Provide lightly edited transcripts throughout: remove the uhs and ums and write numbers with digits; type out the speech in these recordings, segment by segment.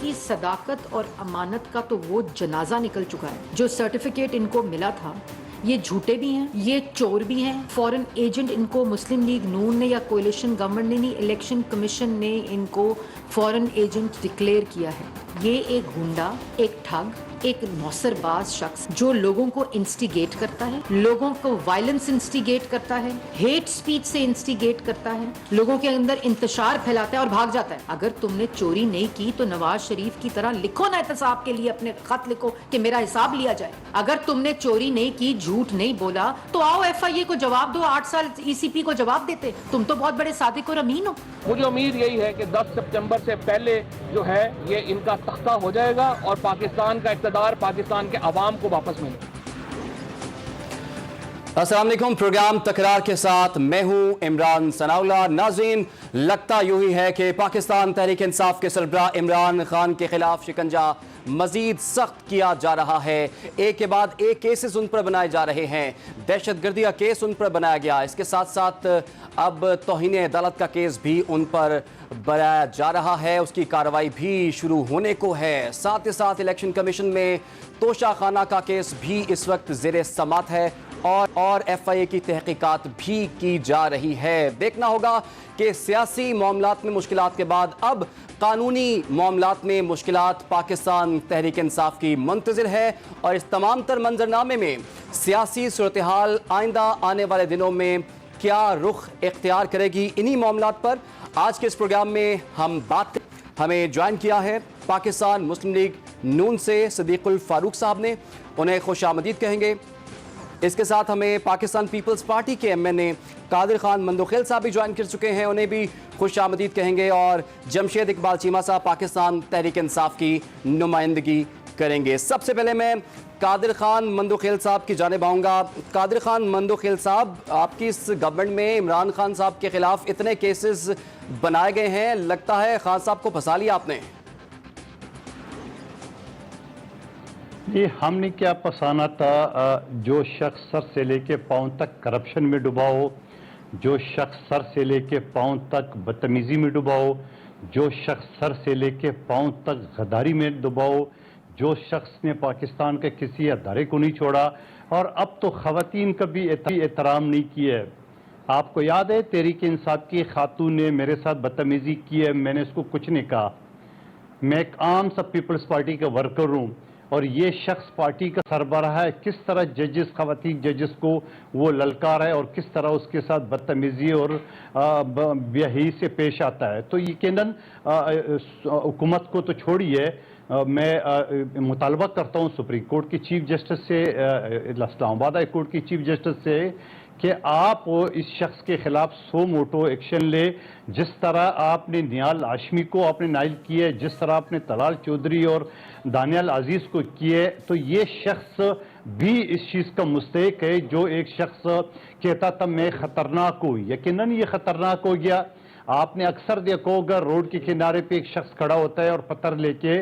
کی صداقت اور امانت کا تو وہ جنازہ نکل چکا ہے. جو سرٹیفکیٹ ان کو ملا تھا یہ جھوٹے بھی ہیں, یہ چور بھی ہیں. فورن ایجنٹ ان کو مسلم لیگ نون نے یا کولیشن گورنمنٹ نے نہیں, الیکشن کمیشن نے ان کو فورن ایجنٹ ڈکلیئر کیا ہے. یہ ایک گنڈا, ایک ٹھگ, ایک موثر باز شخص جو لوگوں کو انسٹیگیٹ کرتا ہے, لوگوں کو وائلنس انسٹیگیٹ کرتا ہے, ہیٹ سپیچ سے انسٹیگیٹ کرتا ہے, لوگوں کے اندر انتشار پھیلاتا ہے اور بھاگ جاتا ہے. اگر تم نے چوری نہیں کی تو نواز شریف کی طرح لکھو نا احتساب کے لیے اپنے خط لکھو کہ میرا حساب لیا جائے. اگر تم نے چوری نہیں کی, جھوٹ نہیں بولا, تو آؤ ایف آئی اے کو جواب دو, 8 سال ای سی پی کو جواب دیتے. تم تو بہت بڑے صادق اور امین ہو. مجھے امید یہی ہے کہ 10 سپٹمبر سے پہلے جو ہے یہ ان کا تختہ ہو جائے گا اور پاکستان کا اقتدار پاکستان کے عوام کو واپس ملے. السلام علیکم. پروگرام تکرار کے ساتھ میں ہوں عمران ثناءاللہ. ناظرین, لگتا یوں ہی ہے کہ پاکستان تحریک انصاف کے سربراہ عمران خان کے خلاف شکنجہ مزید سخت کیا جا رہا ہے. ایک کے بعد ایک کیسز ان پر بنائے جا رہے ہیں. دہشت گردی کا کیس ان پر بنایا گیا, اس کے ساتھ ساتھ اب توہین عدالت کا کیس بھی ان پر بنایا جا رہا ہے. اس کی کارروائی بھی شروع ہونے کو ہے. ساتھ ہی ساتھ الیکشن کمیشن میں توشہ خانہ کا کیس بھی اس وقت زیر سماعت ہے اور ایف آئی اے کی تحقیقات بھی کی جا رہی ہے. دیکھنا ہوگا کہ سیاسی معاملات میں مشکلات کے بعد اب قانونی معاملات میں مشکلات پاکستان تحریک انصاف کی منتظر ہے, اور اس تمام تر منظرنامے میں سیاسی صورتحال آئندہ آنے والے دنوں میں کیا رخ اختیار کرے گی, انہی معاملات پر آج کے اس پروگرام میں ہم بات کریں. ہمیں جوائن کیا ہے پاکستان مسلم لیگ نون سے صدیق الفاروق صاحب نے, انہیں خوش آمدید کہیں گے. اس کے ساتھ ہمیں پاکستان پیپلز پارٹی کے ایم این اے قادر خان مندوخیل صاحب بھی جوائن کر چکے ہیں, انہیں بھی خوش آمدید کہیں گے. اور جمشید اقبال چیمہ صاحب پاکستان تحریک انصاف کی نمائندگی کریں گے. سب سے پہلے میں قادر خان مندوخیل صاحب کی جانب آؤں گا. قادر خان مندوخیل صاحب, آپ کی اس گورنمنٹ میں عمران خان صاحب کے خلاف اتنے کیسز بنائے گئے ہیں, لگتا ہے خان صاحب کو پھنسا لیا آپ نے. یہ ہم نے کیا پسانا تھا, جو شخص سر سے لے کے پاؤں تک کرپشن میں ڈوبا ہو, جو شخص سر سے لے کے پاؤں تک بدتمیزی میں ڈوبا ہو, جو شخص سر سے لے کے پاؤں تک غداری میں ڈوبا ہو, جو شخص نے پاکستان کے کسی ادارے کو نہیں چھوڑا, اور اب تو خواتین کا بھی احترام نہیں کیا ہے. آپ کو یاد ہے تحریک انصاف کی خاتون نے میرے ساتھ بدتمیزی کی ہے, میں نے اس کو کچھ نہیں کہا. میں ایک عام سا پیپلز پارٹی کا ورکر ہوں, اور یہ شخص پارٹی کا سربراہ ہے. کس طرح ججز, خواتین ججز کو وہ للکار ہے اور کس طرح اس کے ساتھ بدتمیزی اور بے حیائی سے پیش آتا ہے. تو یقیناً حکومت کو تو چھوڑیے, میں مطالبہ کرتا ہوں سپریم کورٹ کی چیف جسٹس سے, اسلام آباد ہائی کورٹ کی چیف جسٹس سے, کہ آپ اس شخص کے خلاف سو موٹو ایکشن لے. جس طرح آپ نے نیال ہاشمی کو آپ نے نائل کیے, جس طرح آپ نے طلال چودھری اور دانیال عزیز کو کیے, تو یہ شخص بھی اس چیز کا مستحق ہے. جو ایک شخص کہتا تھا میں خطرناک ہوں, یقیناً یہ خطرناک ہو گیا. آپ نے اکثر دیکھا ہوگا روڈ کے کنارے پہ ایک شخص کھڑا ہوتا ہے اور پتھر لے کے,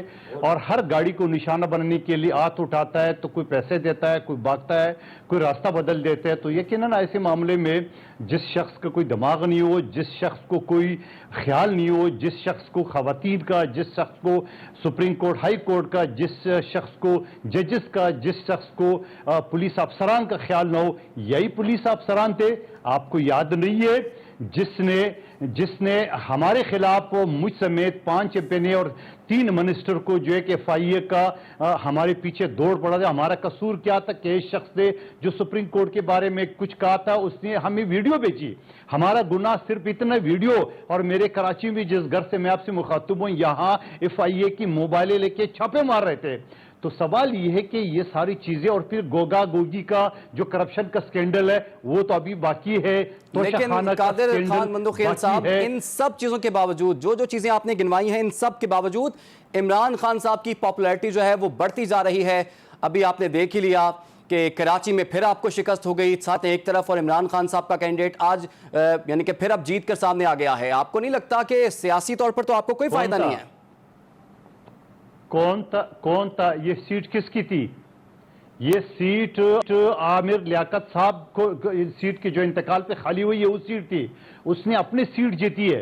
اور ہر گاڑی کو نشانہ بنانے کے لیے ہاتھ اٹھاتا ہے, تو کوئی پیسے دیتا ہے, کوئی بھاگتا ہے, کوئی راستہ بدل دیتا ہے. تو یقیناً ایسے معاملے میں جس شخص کا کوئی دماغ نہیں ہو, جس شخص کو کوئی خیال نہیں ہو, جس شخص کو خواتین کا, جس شخص کو سپریم کورٹ ہائی کورٹ کا, جس شخص کو ججز کا, جس شخص کو پولیس افسران کا خیال نہ ہو, یہی پولیس افسران تھے. آپ کو یاد نہیں ہے جس نے ہمارے خلاف مجھ سمیت 5 ایم این اے اور 3 منسٹر کو جو ہے کہ ایف آئی اے کا ہمارے پیچھے دوڑ پڑا تھا. ہمارا قصور کیا تھا کہ ایک شخص نے جو سپریم کورٹ کے بارے میں کچھ کہا تھا, اس نے ہمیں ویڈیو بھیجی. ہمارا گناہ صرف اتنا ویڈیو, اور میرے کراچی میں جس گھر سے میں آپ سے مخاطب ہوں, یہاں ایف آئی اے کی موبائلیں لے کے چھاپے مار رہے تھے. تو سوال یہ ہے کہ یہ ساری چیزیں, اور پھر گوگا گوگی کا جو کرپشن کا سکینڈل ہے وہ تو ابھی باقی ہے. لیکن قادر خان مندوخیل صاحب, ان سب چیزوں کے باوجود, جو چیزیں آپ نے گنوائی ہیں, ان سب کے باوجود عمران خان صاحب کی پاپولیرٹی جو ہے وہ بڑھتی جا رہی ہے. ابھی آپ نے دیکھ ہی لیا کہ کراچی میں پھر آپ کو شکست ہو گئی, ساتھ ایک طرف, اور عمران خان صاحب کا کینڈیڈیٹ آج یعنی کہ پھر اب جیت کر سامنے آ گیا ہے. آپ کو نہیں لگتا کہ سیاسی طور پر تو آپ کو کوئی فائدہ نہیں ہے؟ کون تھا یہ سیٹ کس کی تھی؟ یہ سیٹ عامر لیاقت صاحب کو سیٹ کی جو انتقال پہ خالی ہوئی ہے وہ سیٹ تھی. اس نے اپنی سیٹ جیتی ہے.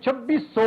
2600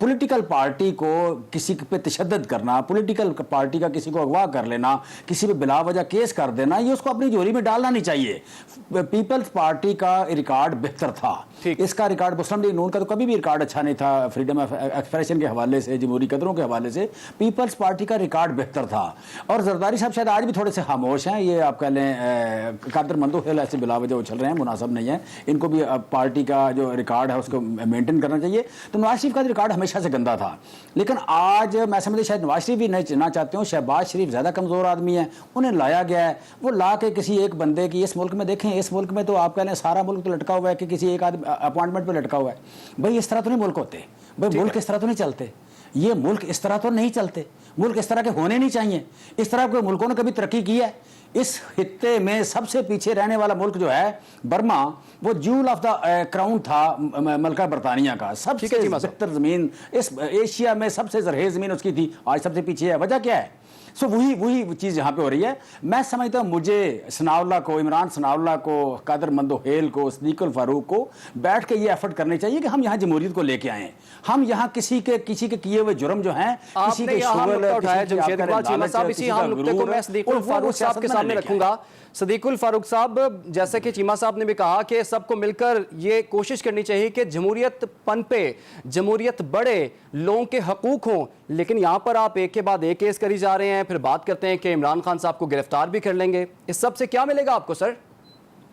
پولیٹیکل پارٹی کو کسی پہ تشدد کرنا، پولیٹیکل پارٹی کا کسی کو اغوا کر لینا، کسی پہ بلا وجہ کیس کر دینا، یہ اس کو اپنی جوری میں ڈالنا نہیں چاہیے۔ پیپلز پارٹی کا ریکارڈ بہتر تھا، اس کا ریکارڈ مسلم لیگ نون کا تو کبھی بھی ریکارڈ اچھا نہیں تھا، فریڈم آف ایکسپریشن کے حوالے سے، جمہوری قدروں کے حوالے سے پیپلز پارٹی کا ریکارڈ بہتر تھا۔ اور زرداری صاحب شاید آج بھی تھوڑے سے خاموش ہیں، یہ آپ کہہ لیں قادر مندوحیل ایسے بلا وجہ اچھل رہے ہیں، مناسب نہیں ہے، ان کو بھی پارٹی کا جو ریکارڈ ہے اس کو مینٹین کرنا چاہیے۔ تو نواز شریف کا ریکارڈ ہمیشہ سے گندا تھا، لیکن آج میں سمجھتے شاید نواز شریف بھی نہ چاہتے ہوں، شہباز شریف زیادہ کمزور آدمی ہیں، انہیں لایا گیا ہے، وہ لا کے کسی ایک بندے کی، اس ملک میں دیکھیں، اس ملک میں تو آپ کہہ لیں سارا ملک تو لٹکا ہوا ہے کہ کسی ایک آدمی اپوائنٹمنٹ پہ لٹکا ہوا ہے۔ بھائی اس طرح تو نہیں ملک ہوتے، بھائی ملک اس طرح تو نہیں چلتے، یہ ملک اس طرح تو نہیں چلتے، ملک اس طرح کے ہونے نہیں چاہیے۔ اس طرح کے ملکوں نے کبھی ترقی کی ہے؟ اس خطے میں سب سے پیچھے رہنے والا ملک جو ہے برما، وہ جول آف دا کراؤن تھا ملکہ برطانیہ کا، سب سے بہتر زمین اس ایشیا میں، سب سے زرخیز زمین اس کی تھی، آج سب سے پیچھے ہے۔ وجہ کیا ہے؟ وہی چیز یہاں پہ ہو رہی ہے۔ میں سمجھتا ہوں مجھے ثناء اللہ کو، عمران ثناء اللہ کو، قادر مندوحیل کو، صدیق الفاروق کو بیٹھ کے یہ ایفرٹ کرنے چاہیے کہ ہم یہاں جمہوریت کو لے کے آئیں، ہم یہاں کسی کے کیے ہوئے جرم جو ہیں، کسی کے شغل، جمشید اقبال چیمہ صاحب، اسی اہم نقطے کو میں صدیق الفاروق صاحب کے سامنے رکھوں گا۔ صدیق الفاروق صاحب، جیسے کہ چیمہ صاحب نے بھی کہا کہ سب کو مل کر یہ کوشش کرنی چاہیے کہ جمہوریت پنپے، جمہوریت بڑھے، لوگوں کے حقوق ہوں، لیکن یہاں پر آپ ایک کے بعد ایک کیس کری جا رہے ہیں، پھر بات کرتے ہیں کہ عمران خان صاحب کو گرفتار بھی کر لیں گے، اس سب سے کیا ملے گا آپ کو سر؟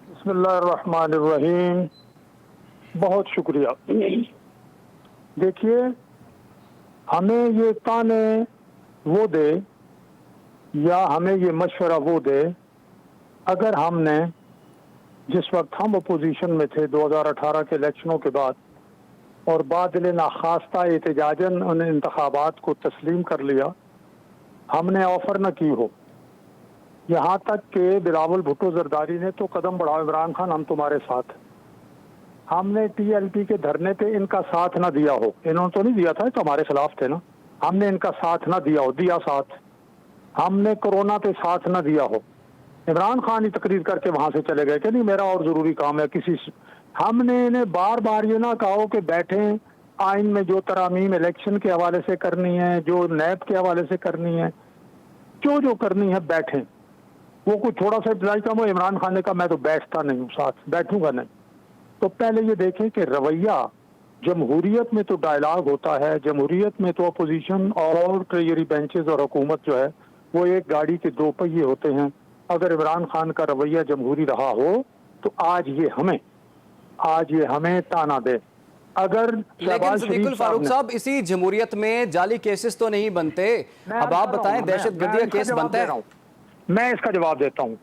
بسم اللہ الرحمن الرحیم، بہت شکریہ۔ دیکھیے، ہمیں یہ تانے وہ دے یا ہمیں یہ مشورہ وہ دے، اگر ہم نے جس وقت ہم اپوزیشن میں تھے 2018 کے الیکشنوں کے بعد، اور بادل ناخواستہ احتجاجاً ان انتخابات کو تسلیم کر لیا، ہم نے آفر نہ کی ہو، یہاں تک کہ بلاول بھٹو زرداری نے تو قدم بڑھاؤ عمران خان ہم تمہارے ساتھ، ہم نے ٹی ایل پی کے دھرنے پہ ان کا ساتھ نہ دیا ہو، انہوں نے تو نہیں دیا تھا، تو ہمارے خلاف تھے نا، ہم نے ان کا ساتھ نہ دیا ہو، دیا ساتھ، ہم نے کورونا پہ ساتھ نہ دیا ہو، عمران خان ہی تقریر کر کے وہاں سے چلے گئے کہ نہیں میرا اور ضروری کام ہے کسی سے، ہم نے انہیں بار بار یہ نہ کہا کہ بیٹھیں، آئین میں جو ترامیم الیکشن کے حوالے سے کرنی ہے، جو نیب کے حوالے سے کرنی ہے، جو کرنی ہے بیٹھیں، وہ کوئی تھوڑا سا ابتدائی کام ہو، عمران خان نے کہا میں تو بیٹھتا نہیں ہوں، ساتھ بیٹھوں گا نہیں۔ تو پہلے یہ دیکھیں کہ رویہ، جمہوریت میں تو ڈائلاگ ہوتا ہے، جمہوریت میں تو اپوزیشن اور ٹریجری بینچز اور حکومت جو ہے وہ ایک گاڑی کے دو پہیے ہوتے ہیں، اگر عمران خان کا رویہ جمہوری رہا ہو تو آج یہ ہمیں تانا دے۔ اگر لیکن صدیق الفاروق صاحب، اسی جمہوریت میں جعلی کیسز تو نہیں بنتے، اب آپ بتائیں دہشت گردی کا کیس بنتا ہے؟ میں اس کا جواب دیتا ہوں۔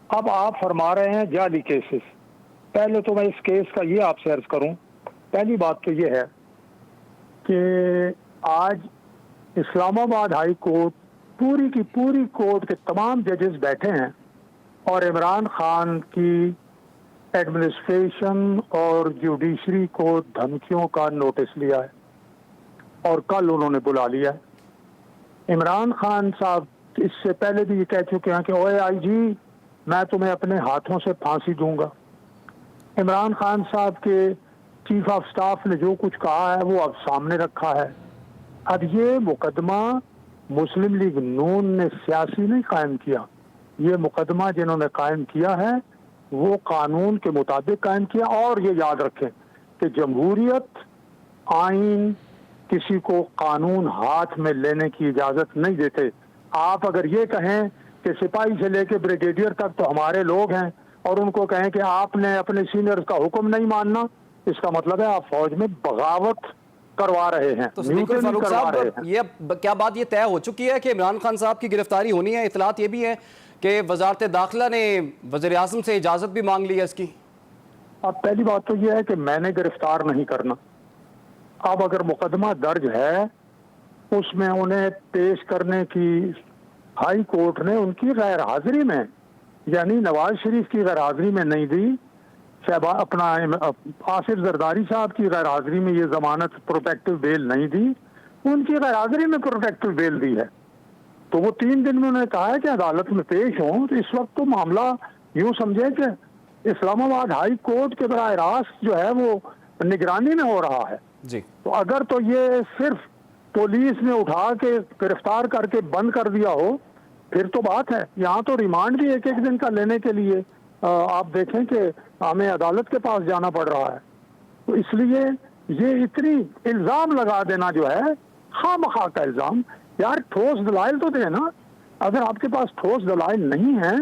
اب آپ فرما رہے ہیں جعلی کیسز، پہلے تو میں اس کیس کا یہ آپ سے عرض کروں، پہلی بات تو یہ ہے کہ آج اسلام آباد ہائی کورٹ پوری کی پوری کورٹ کے تمام ججز بیٹھے ہیں اور عمران خان کی ایڈمنسٹریشن اور جوڈیشری کو دھمکیوں کا نوٹس لیا ہے، اور کل انہوں نے بلا لیا ہے۔ عمران خان صاحب اس سے پہلے بھی یہ کہہ چکے ہیں کہ اوے آئی جی میں تمہیں اپنے ہاتھوں سے پھانسی دوں گا۔ عمران خان صاحب کے چیف آف سٹاف نے جو کچھ کہا ہے وہ اب سامنے رکھا ہے۔ اب یہ مقدمہ مسلم لیگ نون نے سیاسی نہیں قائم کیا، یہ مقدمہ جنہوں نے قائم کیا ہے وہ قانون کے مطابق قائم کیا، اور یہ یاد رکھیں کہ جمہوریت، آئین کسی کو قانون ہاتھ میں لینے کی اجازت نہیں دیتے۔ آپ اگر یہ کہیں کہ سپاہی سے لے کے بریگیڈیئر تک تو ہمارے لوگ ہیں، اور ان کو کہیں کہ آپ نے اپنے سینئرز کا حکم نہیں ماننا، اس کا مطلب ہے آپ فوج میں بغاوت کروا رہے ہیں۔ تو صدیق الفاروق صاحب، یہ کیا بات یہ طے ہو چکی ہے کہ عمران خان صاحب کی گرفتاری ہونی ہے؟ اطلاعات یہ بھی ہے کہ وزارت داخلہ نے وزیر اعظم سے اجازت بھی مانگ لی ہے اس کی۔ اب پہلی بات تو یہ ہے کہ میں نے گرفتار نہیں کرنا، اب اگر مقدمہ درج ہے اس میں انہیں پیش کرنے کی ہائی کورٹ نے ان کی غیر حاضری میں، یعنی نواز شریف کی غیر حاضری میں نہیں دی، اپنا آصف زرداری صاحب کی غیر حاضری میں یہ ضمانت پروٹیکٹیو بیل نہیں دی، ان کی غیر حاضری میں پروٹیکٹیو بیل دی ہے، تو وہ 3 دن میں انہوں نے کہا ہے کہ عدالت میں پیش ہوں۔ تو اس وقت تو معاملہ یوں سمجھے کہ اسلام آباد ہائی کورٹ کے براہ راست جو ہے وہ نگرانی میں ہو رہا ہے۔ جی تو اگر تو یہ صرف پولیس نے اٹھا کے گرفتار کر کے بند کر دیا ہو پھر تو بات ہے. یہاں تو ریمانڈ بھی ایک ایک دن کا لینے کے لیے آپ دیکھیں کہ ہمیں عدالت کے پاس جانا پڑ رہا ہے. تو اس لیے یہ اتنی الزام لگا دینا جو ہے خواہ مخواہ کا الزام. یار ٹھوس دلائل تو دیں نا. اگر آپ کے پاس ٹھوس دلائل نہیں ہیں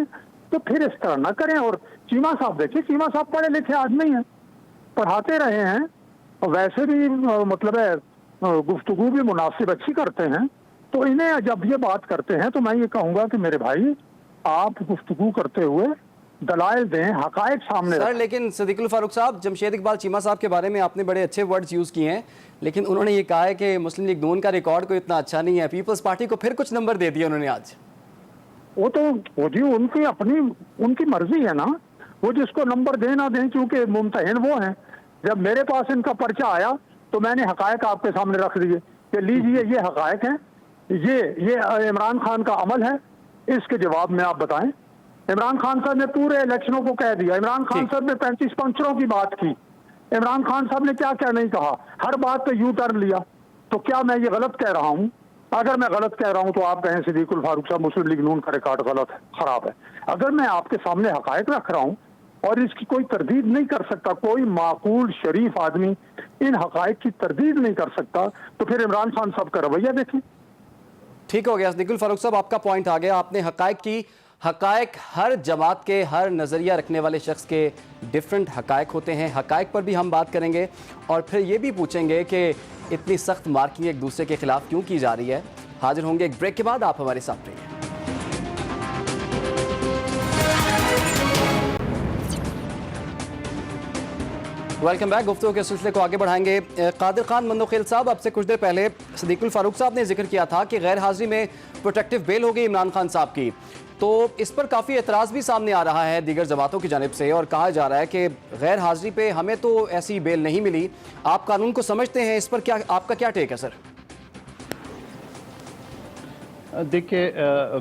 تو پھر اس طرح نہ کریں. اور چیمہ صاحب دیکھیں, چیمہ صاحب پڑھے لکھے آدمی ہیں, پڑھاتے رہے ہیں, اور ویسے بھی مطلب ہے گفتگو بھی مناسب اچھی کرتے ہیں. تو انہیں جب یہ بات کرتے ہیں تو میں یہ کہوں گا کہ میرے بھائی آپ گفتگو کرتے ہوئے دلائل دیں, حقائق سامنے سر. رکھیں. لیکن صدیق الفاروق صاحب, جمشید اقبال چیمہ صاحب کے بارے میں آپ نے بڑے اچھے ورڈز یوز کیے ہیں, لیکن انہوں نے یہ کہا ہے کہ مسلم لیگ نون کا ریکارڈ کوئی اتنا اچھا نہیں ہے. پیپلز پارٹی کو پھر کچھ نمبر دے دیا انہوں نے آج. وہ تو وہ جی ان کی اپنی ان کی مرضی ہے نا, وہ جس کو نمبر دیں نہ دیں, کیونکہ ممتحن وہ ہیں. جب میرے پاس ان کا پرچہ آیا تو میں نے حقائق آپ کے سامنے رکھ دیے کہ لیجئے یہ حقائق ہیں, یہ عمران خان کا عمل ہے, اس کے جواب میں آپ بتائیں. عمران خان صاحب نے پورے الیکشنوں کو کہہ دیا. عمران خان صاحب نے 35 پنچروں کی بات کی. عمران خان صاحب نے کیا کیا نہیں کہا, ہر بات پہ یو ٹرن لیا. تو کیا میں یہ غلط کہہ رہا ہوں؟ اگر میں غلط کہہ رہا ہوں تو آپ کہیں صدیق الفاروق صاحب مسلم لیگ نون کا ریکارڈ غلط ہے, خراب ہے. اگر میں آپ کے سامنے حقائق رکھ رہا ہوں اور اس کی کوئی تردید نہیں کر سکتا, کوئی معقول شریف آدمی ان حقائق کی تردید نہیں کر سکتا, تو پھر عمران خان صاحب کا رویہ دیکھیں. ٹھیک ہو گیا صدیق الفاروق صاحب, آپ کا پوائنٹ آ گیا. آپ نے حقائق کی. حقائق ہر جماعت کے, ہر نظریہ رکھنے والے شخص کے ڈیفرنٹ حقائق ہوتے ہیں. حقائق پر بھی ہم بات کریں گے اور پھر یہ بھی پوچھیں گے کہ اتنی سخت مارکنگ ایک دوسرے کے خلاف کیوں کی جا رہی ہے. حاضر ہوں گے ایک بریک کے بعد, آپ ہمارے ساتھ رہیے. Welcome back. گفتگو کے سلسلے کو آگے بڑھائیں گے. قادر خان مندوخیل صاحب, آپ سے کچھ دیر پہلے صدیق الفاروق صاحب نے ذکر کیا تھا کہ غیر حاضری میں پروٹیکٹیو بیل ہو گئی عمران خان صاحب کی, تو اس پر کافی اعتراض بھی سامنے آ رہا ہے دیگر جماعتوں کی جانب سے, اور کہا جا رہا ہے کہ غیر حاضری پہ ہمیں تو ایسی بیل نہیں ملی. آپ قانون کو سمجھتے ہیں, اس پر کیا آپ کا کیا ٹیک ہے سر؟ دیکھیں,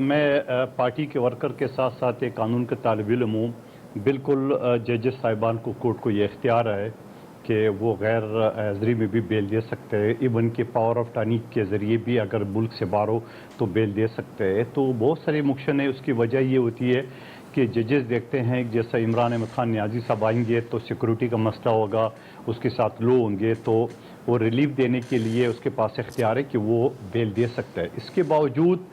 میں پارٹی کے ورکر کے ساتھ ساتھ ایک قانون کے طالب علم ہوں. بالکل ججز صاحبان کو, کورٹ کو یہ اختیار ہے کہ وہ غیر حاضری میں بھی بیل دے سکتے ہیں. ایون کہ پاور آف ٹرنی کے ذریعے بھی اگر ملک سے باہر ہو تو بیل دے سکتے ہیں. تو بہت سارے موشن ہیں. اس کی وجہ یہ ہوتی ہے کہ ججز دیکھتے ہیں جیسا عمران احمد خان نیازی صاحب آئیں گے تو سیکورٹی کا مسئلہ ہوگا, اس کے ساتھ لو ہوں گے, تو وہ ریلیف دینے کے لیے اس کے پاس اختیار ہے کہ وہ بیل دے سکتا ہے. اس کے باوجود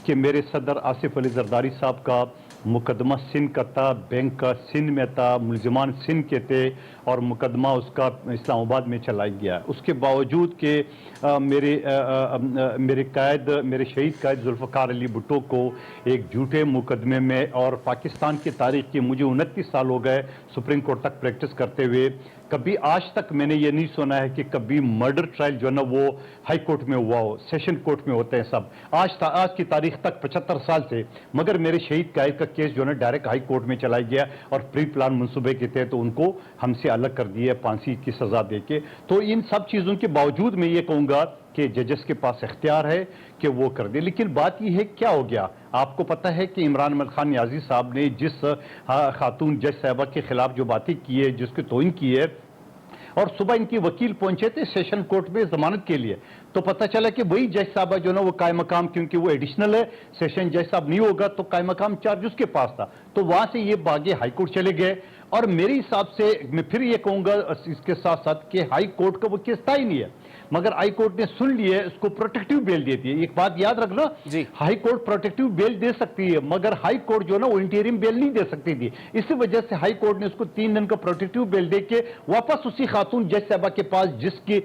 کہ میرے صدر آصف علی زرداری صاحب کا مقدمہ سندھ کا تھا, بینک کا سندھ میں تھا, ملزمان سندھ کے تھے, اور مقدمہ اس کا اسلام آباد میں چلایا گیا. اس کے باوجود کہ میرے قائد, میرے شہید قائد ذوالفقار علی بھٹو کو ایک جھوٹے مقدمے میں, اور پاکستان کی تاریخ کی مجھے 29 سال ہو گئے سپریم کورٹ تک پریکٹس کرتے ہوئے, کبھی آج تک میں نے یہ نہیں سنا ہے کہ کبھی مرڈر ٹرائل جو ہے نا وہ ہائی کورٹ میں ہوا ہو. سیشن کورٹ میں ہوتے ہیں سب, آج کی تاریخ تک 75 سال سے. مگر میرے شہید قائد کا کیس جو ہے نا ڈائریکٹ ہائی کورٹ میں چلایا گیا, اور پری پلان منصوبے کے تحت ان کو ہم سے الگ کر دیا پھانسی کی سزا دے کے. تو ان سب چیزوں کے باوجود میں یہ کہوں گا کہ ججز کے پاس اختیار ہے کہ وہ کر دے. لیکن بات یہ ہے کیا ہو گیا, آپ کو پتہ ہے کہ عمران احمد خان نیازی صاحب نے جس خاتون جج صاحبہ کے خلاف جو باتیں کی ہے, جس کی توہین کی ہے, اور صبح ان کی وکیل پہنچے تھے سیشن کورٹ میں ضمانت کے لیے, تو پتہ چلا کہ وہی جج صاحبہ جو نا وہ قائم مقام, کیونکہ وہ ایڈیشنل ہے, سیشن جج صاحب نہیں ہوگا تو قائم مقام چارج اس کے پاس تھا, تو وہاں سے یہ باغے ہائی کورٹ چلے گئے. اور میرے حساب سے میں پھر یہ کہوں گا اس کے ساتھ ساتھ کہ ہائی کورٹ کا وہ کیس تھا ہی نہیں ہے, مگر ہائی کورٹ نے سن لیے, اس کو پروٹیکٹیو بیل دیتی ہے. ایک بات یاد رکھنا, ہائی کورٹ پروٹیکٹیو بیل دے سکتی ہے, مگر ہائی کورٹ جو نا وہ انٹیریم بیل نہیں دے سکتی تھی. اسی وجہ سے ہائی کورٹ نے اس کو 3 دن کا پروٹیکٹیو بیل دے کے واپس اسی خاتون جج صاحبہ کے پاس جس کے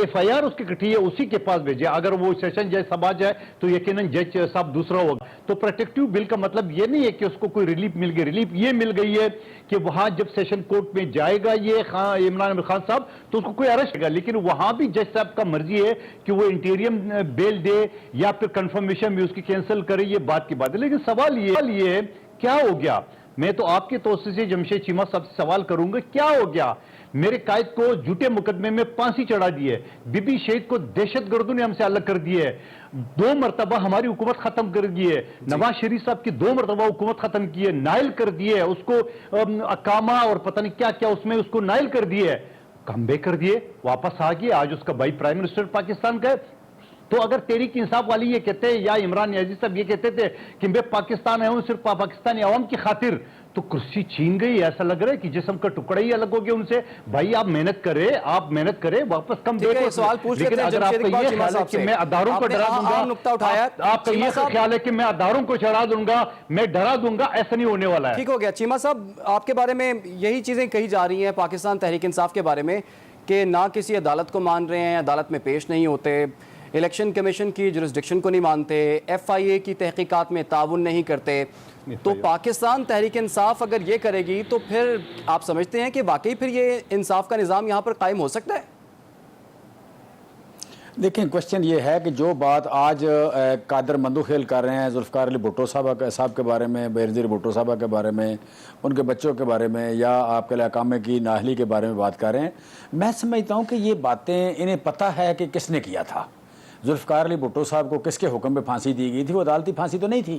ایف آئی آر اس کی کٹی ہے اسی کے پاس بھیجے. اگر وہ سیشن جج صاحب آ جائے تو یقیناً جج صاحب دوسرا ہوگا. تو پروٹیکٹیو بیل کا مطلب یہ نہیں ہے کہ اس کو کوئی ریلیف مل گئی. ریلیف یہ مل گئی ہے کہ وہاں جب سیشن کورٹ میں جائے گا یہ عمران احمد خان صاحب تو اس کو کوئی ارسٹ کرے گا, لیکن وہاں بھی جج صاحب کا مرضی ہے کہ وہ انٹیریم بیل دے یا پھر کنفرمیشن بھی اس کی کینسل کرے. یہ بات کی بات ہے. لیکن سوال یہ ہے کیا ہو گیا. میں تو آپ کے توسط سے جمشید چیمہ صاحب سے سوال کروں گا, کیا ہو گیا. میرے قائد کو جھوٹے مقدمے میں پھانسی چڑھا دی ہے, بی بی شہید کو دہشت گردوں نے ہم سے الگ کر دی ہے, 2 مرتبہ ہماری حکومت ختم کر دی ہے, نواز شریف صاحب کی 2 مرتبہ حکومت ختم کی ہے, نائل کر دی ہے, اس کو اقامہ اور پتہ نہیں کیا کیا اس میں اس کو نائل کر دی ہے. کم بیک کر دیے, واپس آ گئے, آج اس کا بھائی پرائم منسٹر پاکستان کا ہے. تو اگر تحریک انصاف والی یہ کہتے ہیں یا عمران نیازی صاحب یہ کہتے تھے کہ میں پاکستان آیا ہوں صرف پاکستانی عوام کی خاطر, تو کرسی چھین گئی. ایسا لگ رہا ہے کہ جسم کا ٹکڑا ہی الگ ہو گیا ان سے. بھائی آپ محنت کریں, واپس کم ٹھیک ہے, دیکھو. سوال پوچھ لیتے لیکن ہیں اگر آپ جمشید کا اقبال یہ چیمہ خیال ہے صاحب کہ سے. میں اداروں کو آپ نے ڈرا دوں گا, نقطہ اٹھایا. آپ کا چیمہ یہ صاحب خیال ہے کہ میں اداروں کو چڑھا دوں گا, میں ڈرا دوں گا, ایسا نہیں ہونے والا ہے. ٹھیک ہو گیا. چیمہ صاحب آپ کے بارے میں یہی چیزیں کہی جا رہی ہیں پاکستان تحریک انصاف کے بارے میں کہ نہ کسی عدالت کو مان رہے ہیں, عدالت میں پیش نہیں ہوتے, الیکشن کمیشن کی جورسڈکشن کو نہیں مانتے, ایف آئی اے کی تحقیقات میں تعاون نہیں کرتے. تو پاکستان تحریک انصاف اگر یہ کرے گی تو پھر آپ سمجھتے ہیں کہ واقعی پھر یہ انصاف کا نظام یہاں پر قائم ہو سکتا ہے؟ دیکھیں کوشچن یہ ہے کہ جو بات آج قادر مندوخیل کر رہے ہیں ذوالفقار علی بھٹو صاحب کے بارے میں, بینظیر بھٹو صاحبہ کے بارے میں, ان کے بچوں کے بارے میں, یا آپ کے اقامے کی نااہلی کے بارے میں بات کر رہے ہیں, میں سمجھتا ہوں کہ یہ باتیں انہیں پتہ ہے کہ کس نے کیا تھا. ذوالفقار علی بھٹو صاحب کو کس کے حکم پہ پھانسی دی گئی تھی؟ وہ عدالتی پھانسی تو نہیں تھی.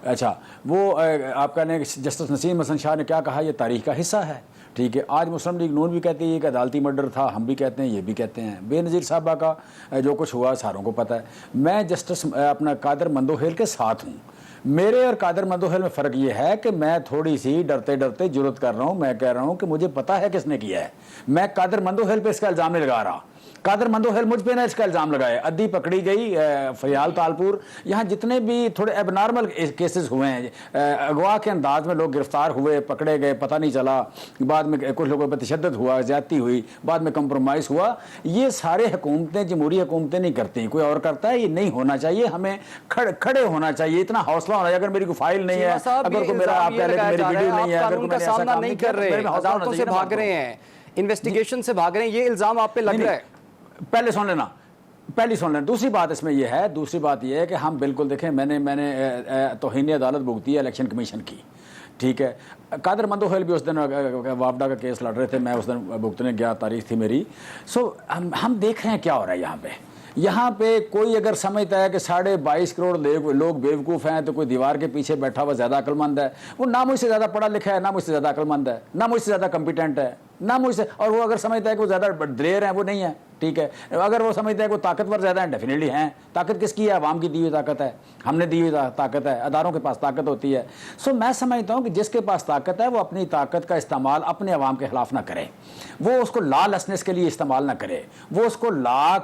اچھا, وہ آپ کا جسٹس نسیم حسن شاہ نے کیا کہا, یہ تاریخ کا حصہ ہے. ٹھیک ہے, آج مسلم لیگ نون بھی کہتی ہے کہ عدالتی مرڈر تھا, ہم بھی کہتے ہیں, یہ بھی کہتے ہیں. بے نظیر صاحبہ کا جو کچھ ہوا ساروں کو پتہ ہے. میں جسٹس اپنا قادر مندوخیل کے ساتھ ہوں. میرے اور قادر مندوخیل میں فرق یہ ہے کہ میں تھوڑی سی ڈرتے ڈرتے جرت کر رہا ہوں. میں کہہ رہا ہوں کہ مجھے پتہ ہے کس نے کیا ہے. میں قادر مندوخیل پہ اس کا الزام نہیں لگا رہا. قادر مندوخیل مجھ پہ نہ اس کا الزام لگائے. ادی پکڑی گئی, فیال تالپور, یہاں جتنے بھی تھوڑے ایب نارمل کیسز ہوئے ہیں, اغوا کے انداز میں لوگ گرفتار ہوئے, پکڑے گئے, پتہ نہیں چلا, بعد میں کچھ لوگوں پہ تشدد ہوا, زیادتی ہوئی, بعد میں کمپرومائز ہوا, یہ سارے حکومتیں, جمہوری حکومتیں نہیں کرتی. کوئی اور کرتا ہے, یہ نہیں ہونا چاہیے. ہمیں کھڑے ہونا چاہیے, اتنا حوصلہ ہونا چاہیے. اگر میری کوئی فائل نہیں ہے, اگر کوئی میرا آپ کہہ لیں کہ میری ویڈیو نہیں ہے, اگر کوئی کا سامنا نہیں کر رہے, عدالتوں سے بھاگ رہے ہیں, انویسٹیگیشن سے بھاگ رہے ہیں, یہ الزام آپ پہ لگ رہا ہے. پہلی سن لینا. دوسری بات اس میں یہ ہے کہ ہم بالکل دیکھیں, میں نے توہین عدالت بھگتی ہے الیکشن کمیشن کی. ٹھیک ہے, قادر مندوخیل بھی اس دن وافڈا کا کیس لڑ رہے تھے, میں اس دن بھگتنے گیا, تاریخ تھی میری. سو ہم دیکھ رہے ہیں کیا ہو رہا ہے یہاں پہ کوئی اگر سمجھتا ہے کہ 22.5 کروڑ لوگ بیوقوف ہیں تو کوئی دیوار کے پیچھے بیٹھا ہوا زیادہ عقل مند ہے. وہ نہ مجھ سے زیادہ پڑھا لکھا ہے, نہ مجھ سے زیادہ عقل مند ہے, نہ مجھ سے زیادہ کمپیٹنٹ ہے, نہ مجھ سے, اور وہ اگر سمجھتا ہے کہ وہ زیادہ دلیر ہیں, وہ نہیں ہے. ٹھیک ہے, اگر وہ سمجھتا ہے کہ وہ طاقتور زیادہ ہیں, ڈیفینیٹلی ہیں. طاقت کس کی ہے؟ عوام کی دی ہوئی طاقت ہے, ہم نے دی ہوئی طاقت ہے, اداروں کے پاس طاقت ہوتی ہے. سو میں سمجھتا ہوں کہ جس کے پاس طاقت ہے وہ اپنی طاقت کا استعمال اپنے عوام کے خلاف نہ کرے. وہ اس کو لا لیسنس کے لیے استعمال نہ کرے, وہ اس کو لا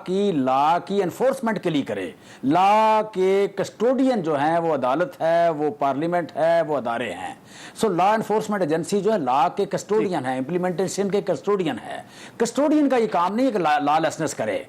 کی انفورسمنٹ کے لیے کرے. لا کے کسٹوڈین جو ہیں وہ عدالت ہے, وہ پارلیمنٹ ہے, وہ ادارے ہیں. سو لا انفورسمنٹ ایجنسی جو ہے لا کے کسٹوڈین ہے, امپلیمنٹیشن کے کسٹوڈین ہے. کسٹوڈین کا یہ کام نہیں ہے کہ لا لیسنس کرے.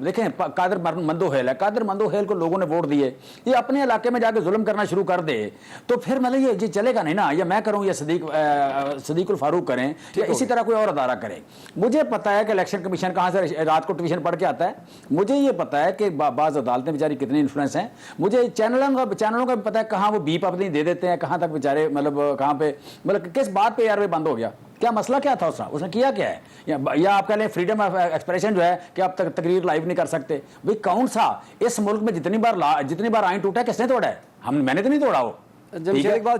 دیکھیں قادر مندوخیل ہے, قادر مندوخیل کو لوگوں نے ووٹ دیے, یہ اپنے علاقے میں جا کے ظلم کرنا شروع کر دے تو پھر مطلب یہ چلے گا نہیں نا. یا میں کروں, یا صدیق الفاروق کریں, یا اسی طرح کوئی اور ادارہ کرے. مجھے پتا ہے کہ الیکشن کمیشن کہاں سے رات کو ٹیوشن پڑھ کے آتا ہے. مجھے یہ پتا ہے کہ بعض عدالتیں بیچاری کتنی انفلوئنس ہیں. مجھے چینلوں کا بھی پتا ہے کہاں وہ بیپ اپنی دے دیتے ہیں, کہاں تک بیچارے مطلب کہاں پہ, مطلب کس بات پہ یار وہ بند ہو گیا, کیا مسئلہ کیا تھا اس نے کیا ہے. یا آپ کہہ لیں فریڈم آف ایکسپریشن جو ہے کہ آپ تک تقریر لائیو نہیں کر سکتے. بھئی کون سا اس ملک میں جتنی بار آئین ٹوٹا ہے کس نے توڑا ہے؟ میں نے تو نہیں توڑا. وہ جمشید اقبال,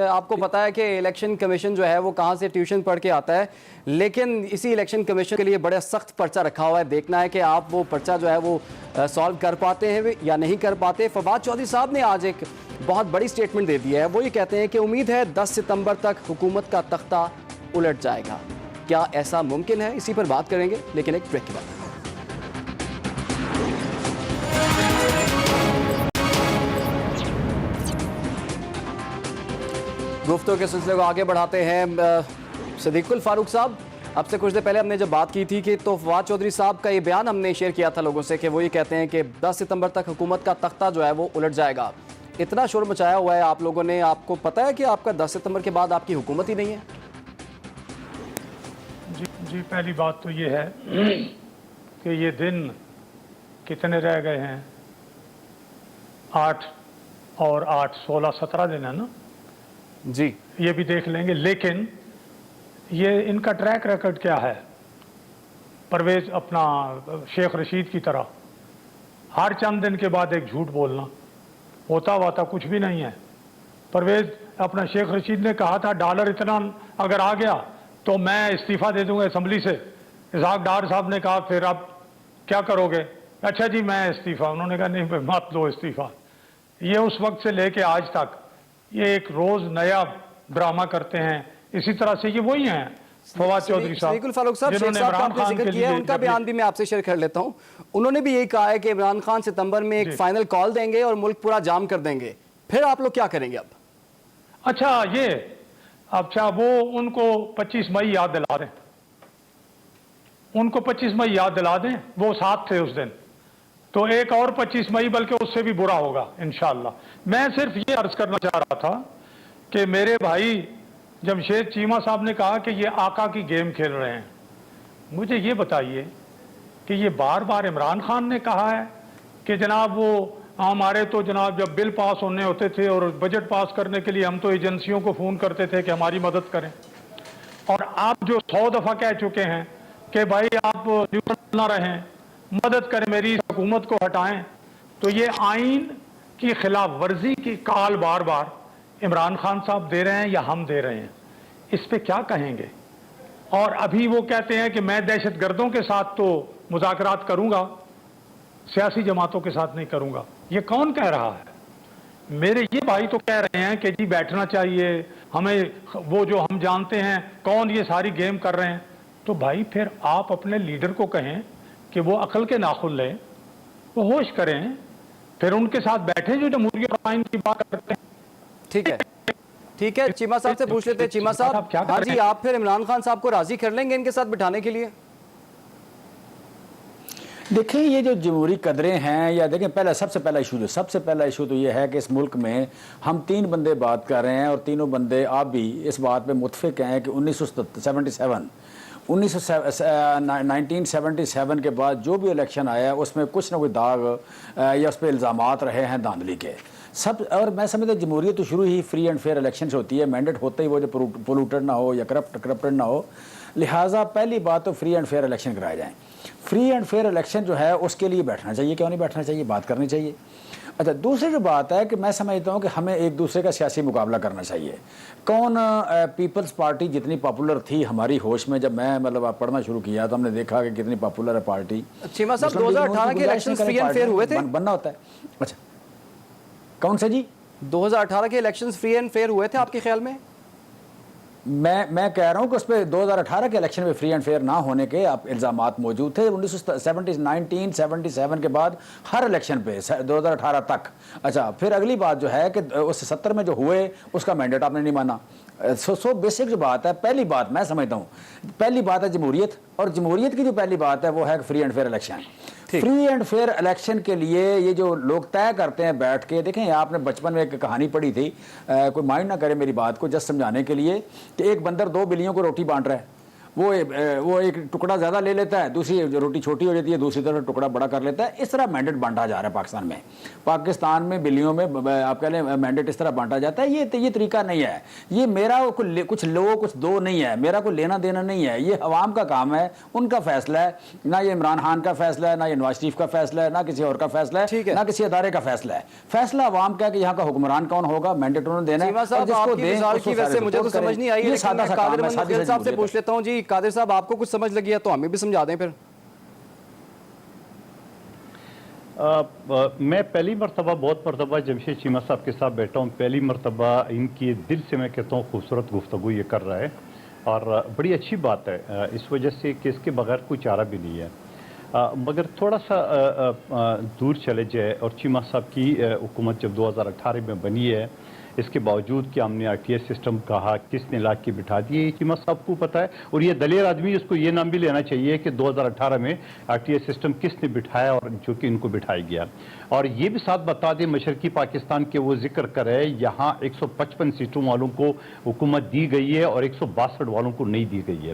آپ کو پتا ہے کہ الیکشن کمیشن جو ہے وہ کہاں سے ٹیوشن پڑھ کے آتا ہے, لیکن اسی الیکشن کمیشن کے لیے بڑا سخت پرچہ رکھا ہوا ہے. دیکھنا ہے کہ آپ وہ پرچہ جو ہے وہ سالو کر پاتے ہیں یا نہیں کر پاتے. فواد چودھری صاحب نے آج ایک بہت بڑی سٹیٹمنٹ دے دی ہے. وہ یہ کہتے ہیں کہ امید ہے 10 ستمبر تک حکومت کا تختہ الٹ جائے گا. کیا ایسا ممکن ہے؟ اسی پر بات کریں گے, لیکن ایک بریک کے بعد. گفتگو کے سلسلے کو آگے بڑھاتے ہیں. صدیق الفاروق صاحب, اب سے کچھ دیر پہلے ہم نے جب بات کی تھی کہ تو فواد چودھری صاحب کا یہ بیان ہم نے شیئر کیا تھا لوگوں سے کہ وہ یہ کہتے ہیں کہ 10 ستمبر تک حکومت کا تختہ جو ہے وہ الٹ جائے گا. اتنا شور مچایا ہوا ہے آپ لوگوں نے, آپ کو پتا ہے کہ آپ کا 10 ستمبر کے بعد آپ کی حکومت ہی نہیں ہے؟ جی پہلی بات تو یہ ہے کہ یہ دن کتنے رہ گئے ہیں, 8 اور 8 16 17 دن ہے نا جی, یہ بھی دیکھ لیں گے. لیکن یہ ان کا ٹریک ریکارڈ کیا ہے؟ پرویز اپنا شیخ رشید کی طرح ہر چند دن کے بعد ایک جھوٹ بولنا, ہوتا کچھ بھی نہیں ہے. پرویز اپنا شیخ رشید نے کہا تھا ڈالر اتنا اگر آ گیا تو میں استعفیٰ دے دوں گا اسمبلی سے. اسحاق ڈار صاحب نے کہا پھر اب کیا کرو گے؟ اچھا جی میں استعفیٰ. انہوں نے کہا نہیں مت دو استعفیٰ. یہ اس وقت سے لے کے آج تک یہ ایک روز نیا ڈرامہ کرتے ہیں. اسی طرح سے یہ وہی ہیں فواد چودھری صاحب سلیق الفاروق صاحب، جنہوں شیخ نے صاحب کا عمران آپ نے خان کے ذکر کیا ہے، لیے ان کا بیان بھی میں آپ سے شیئر کر لیتا ہوں. انہوں نے بھی یہی کہا ہے کہ عمران خان ستمبر میں ایک فائنل کال دیں گے اور ملک پورا جام کر دیں گے. پھر آپ لوگ کیا کریں گے اب؟ اچھا یہ اچھا وہ ان کو 25 مئی یاد دلا دیں. ان کو 25 مئی یاد دلا دیں، وہ ساتھ تھے اس دن. تو ایک اور 25 مئی بلکہ اس سے بھی برا ہوگا انشاءاللہ. میں صرف یہ عرض کرنا چاہ رہا تھا کہ میرے بھائی جمشید چیمہ صاحب نے کہا کہ یہ آقا کی گیم کھیل رہے ہیں. مجھے یہ بتائیے کہ یہ بار بار عمران خان نے کہا ہے کہ جناب وہ ہمارے تو جناب جب بل پاس ہونے ہوتے تھے اور بجٹ پاس کرنے کے لیے ہم تو ایجنسیوں کو فون کرتے تھے کہ ہماری مدد کریں. اور آپ جو 100 دفعہ کہہ چکے ہیں کہ بھائی آپ نیوٹرل نہ رہیں، مدد کریں، میری حکومت کو ہٹائیں. تو یہ آئین کی خلاف ورزی کی کال بار بار عمران خان صاحب دے رہے ہیں یا ہم دے رہے ہیں. اس پہ کیا کہیں گے؟ اور ابھی وہ کہتے ہیں کہ میں دہشت گردوں کے ساتھ تو مذاکرات کروں گا، سیاسی جماعتوں کے ساتھ نہیں کروں گا. یہ کون کہہ رہا ہے؟ میرے یہ بھائی تو کہہ رہے ہیں کہ جی بیٹھنا چاہیے ہمیں، وہ جو ہم جانتے ہیں کون یہ ساری گیم کر رہے ہیں. تو بھائی پھر آپ اپنے لیڈر کو کہیں کہ وہ عقل کے ناخن لیں، وہ ہوش کریں، پھر ان کے ساتھ بیٹھیں جو جمہوریت اور آئین کی بات کرتے ہیں. ٹھیک ہے ٹھیک ہے، چیمہ صاحب سے پوچھ لیتے ہیں. چیمہ صاحب، ہاں جی، آپ پھر عمران خان صاحب کو راضی کر لیں گے ان کے ساتھ بٹھانے کے لیے؟ دیکھیں یہ جو جمہوری قدریں ہیں، یا دیکھیں سب سے پہلا ایشو تو یہ ہے کہ اس ملک میں ہم 3 بندے بات کر رہے ہیں اور تینوں بندے آپ بھی اس بات پہ متفق ہیں کہ 1977 کے بعد جو بھی الیکشن آیا اس میں کچھ نہ کوئی داغ یا اس پہ الزامات رہے ہیں دھاندلی کے. اور میں سمجھتا ہوں جمہوریت تو شروع ہی فری اینڈ فیئر الیکشن سے ہوتی ہے. مینڈیٹ ہوتا ہی وہ جو پولوٹڈ نہ ہو یا کرپٹڈ نہ ہو. لہٰذا پہلی بات تو فری اینڈ فیئر الیکشن کرائے جائیں. فری اینڈ فیئر الیکشن جو ہے اس کے لیے بیٹھنا چاہیے، کیوں نہیں بیٹھنا چاہیے، بات کرنی چاہیے. اچھا دوسری جو بات ہے کہ میں سمجھتا ہوں کہ ہمیں ایک دوسرے کا سیاسی مقابلہ کرنا چاہیے. کون پیپلز پارٹی جتنی پاپولر تھی ہماری ہوش میں، جب میں پڑھنا شروع کیا تو ہم نے دیکھا کہ کتنی پاپولر ہے پارٹی. چیمہ صاحب 2018 کے الیکشن فری اینڈ فیئر ہوئے تھے؟ بننا ہوتا ہے. اچھا کون سے جی؟ 2018 کے الیکشن فری اینڈ فیئر ہوئے تھے آپ کے خیال میں؟ میں کہہ رہا ہوں کہ اس پہ 2018 کے الیکشن میں فری اینڈ فیئر نہ ہونے کے الزامات موجود تھے. 1977 کے بعد ہر الیکشن پہ 2018 تک. اچھا پھر اگلی بات جو ہے کہ اس 70 میں جو ہوئے اس کا مینڈیٹ آپ نے نہیں مانا. سو بیسک جو بات ہے، پہلی بات میں سمجھتا ہوں پہلی بات ہے جمہوریت، اور جمہوریت کی جو پہلی بات ہے وہ ہے free and fair election. Free and fair election کے لیے یہ جو لوگ طے کرتے ہیں بیٹھ کے، دیکھیں آپ نے بچپن میں ایک کہانی پڑھی تھی، کوئی مائنڈ نہ کرے میری بات کو، جسٹ سمجھانے کے لیے، کہ ایک بندر 2 بلیوں کو روٹی بانٹ رہا ہے. وہ ایک ٹکڑا زیادہ لے لیتا ہے، دوسری روٹی چھوٹی ہو جاتی ہے، دوسری طرف ٹکڑا بڑا کر لیتا ہے. اس طرح مینڈیٹ بانٹا جا رہا ہے پاکستان میں بلیوں میں آپ کہہ لیں مینڈیٹ اس طرح بانٹا جاتا ہے. یہ طریقہ نہیں ہے. یہ میرا کچھ لو کچھ دو نہیں ہے، میرا کوئی لینا دینا نہیں ہے. یہ عوام کا کام ہے، ان کا فیصلہ ہے. نہ یہ عمران خان کا فیصلہ ہے، نہ یہ نواز شریف کا فیصلہ ہے، نہ کسی اور کا فیصلہ ہے، نہ کسی ادارے کا فیصلہ ہے. فیصلہ عوام کا ہے کہ یہاں کا حکمران کون ہوگا، مینڈیٹ انہوں نے دینا ہے. مجھے تو سمجھ نہیں آئی، لیکن میں قادر منتقل صاحب سے پوچھ لیتا ہوں. جی قادر صاحب، آپ کو کچھ سمجھ لگی ہے تو ہمیں بھی سمجھا دیں. پھر میں پہلی مرتبہ بہت مرتبہ جمشید چیمہ صاحب کے ساتھ بیٹھا ہوں. پہلی مرتبہ ان کی دل سے میں کہتا ہوں خوبصورت گفتگو یہ کر رہا ہے، اور بڑی اچھی بات ہے اس وجہ سے کہ اس کے بغیر کوئی چارہ بھی نہیں ہے. مگر تھوڑا سا دور چلے جائے، اور چیمہ صاحب کی حکومت جب 2018 میں بنی ہے، اس کے باوجود کہ ہم نے RTI سسٹم کہا، کس نے لا کے بٹھا دیے، یہ چیمہ صاحب کو پتہ ہے. اور یہ دلیر آدمی، اس کو یہ نام بھی لینا چاہیے کہ 2018 میں RTI سسٹم کس نے بٹھایا اور جو کہ ان کو بٹھایا گیا. اور یہ بھی ساتھ بتا دیں مشرقی پاکستان کے وہ ذکر کرے، یہاں 155 سیٹوں والوں کو حکومت دی گئی ہے اور 162 والوں کو نہیں دی گئی ہے.